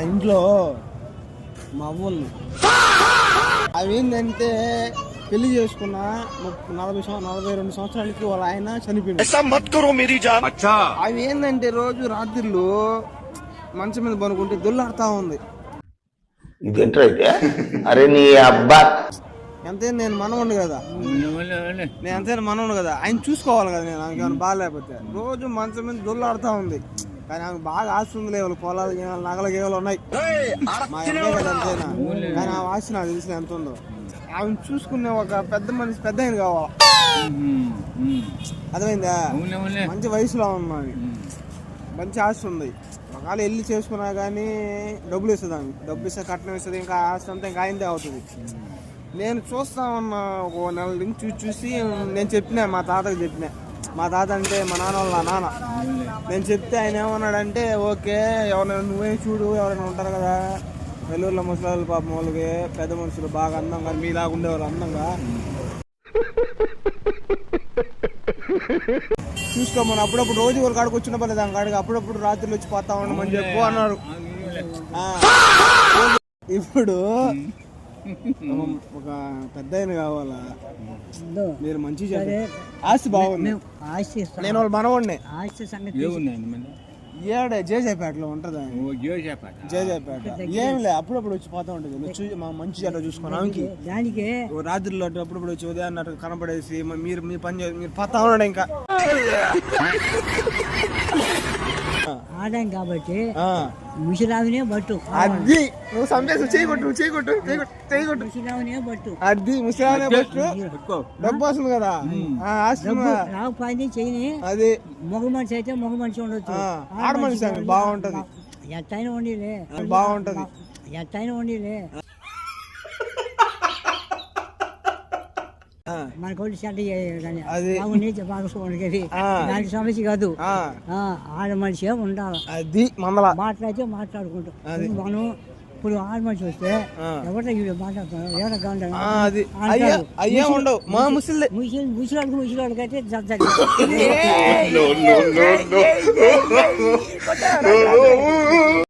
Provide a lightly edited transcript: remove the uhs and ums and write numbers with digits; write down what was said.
ఇంట్లో మా అవ్వలు అవి ఏంటంటే పెళ్లి చేసుకున్న 42 సంవత్సరాలకి వాళ్ళ ఆయన చనిపోయింది. అవి ఏంటంటే రోజు రాత్రిళ్ళు మంచం మీద పనుకుంటే దొల్లాడుతా ఉంది. అరే నీ అబ్బా ఎంతైనా నేను మనవుండు కదా, నేను ఎంతైనా మనవుండు కదా, ఆయన చూసుకోవాలి కదా. నేను ఆమె బాగాలేకపోతే రోజు మంచం మీద దొల్లాడుతూ ఉంది. కానీ ఆమె బాగా ఆస్తి ఉంది, లేవు పొలాలు నగల గేవలు ఉన్నాయి మా అమ్మాయి కదా ఎంతైనా. కానీ ఆమె ఆస్తి నాకు తెలిసిన ఎంత ఉందో. ఆమెను చూసుకునే ఒక పెద్ద మనిషి, పెద్ద ఆయన కావాలి. అర్థమైందా? మంచి వయసులో ఉన్నది, మంచి ఆస్తి ఉంది. ఒకవేళ వెళ్ళి చేసుకున్నా కానీ డబ్బులు ఇస్తుంది. ఆమె డబ్బులు ఇస్తే కట్నం ఇస్తుంది, ఇంకా ఆస్తి అంతా ఇంకా ఆయనదే అవుతుంది. నేను చూస్తా ఉన్న ఒక నెల నుంచి చూసి నేను చెప్పినా, మా తాతకి చెప్పినా. మా తాత అంటే మా నాన్న వాళ్ళ నాన్న. నేను చెప్తే ఆయన ఏమన్నాడంటే, ఓకే ఎవరైనా నువ్వే చూడు, ఎవరైనా ఉంటారు కదా వెల్లూరులో ముసలి పాపం వాళ్ళకి పెద్ద మనుషులు బాగా అందంగా మీలాగా ఉండేవాళ్ళు అందంగా చూసుకోమని అప్పుడప్పుడు రోజు ఒక కాడికి వచ్చిన పర్లేదు, దాని కాడికి అప్పుడప్పుడు రాత్రులు వచ్చి పోతా ఉండమని చెప్పు అన్నారు. ఇప్పుడు ఒక పెద్ద ఆయన కావాలా, మీరు మంచి ఆస్తి బాగుంది. నేను వాళ్ళు మనవాడిని ఏడే జేజేపేటలో ఉంటదా, జేజేపేట ఏం లే, అప్పుడప్పుడు వచ్చి పోతా ఉంటుంది. మా మంచి చెడ్డ చూసుకోవడానికి రాత్రిలో అప్పుడప్పుడు వచ్చి ఉదయాన్న కనపడేసి మీరు మీ పని మీరు పోతా ఉన్నాడు. ఇంకా ఆదాం కాబట్టి ముసిరావినే బట్టు అది నువ్వు సందేశం చేయకొట్టు చేయకొట్టు చేయకొట్టు ముసిరావినే బట్టు అది ముసిరావినే బట్టు డబ్బు వస్తుంది కదా రావు పని చేయని. అది మగ మనిషి అయితే మగ మనిషి ఉండొచ్చు, ఆడ మనిషి అండి బాగుంటది, ఎట్టయినా వండిలే బాగుంటది, ఎట్టయినా వండిలే. మనకు దానికి సమస్య కాదు. ఆడ మనిషి ఉండాలి, అది మాట్లాడితే మాట్లాడుకుంటాం. మనం ఇప్పుడు ఆడ మనిషి వస్తే ఎవరితో మాట్లాడుతున్నాం, ముసలాడికి అయితే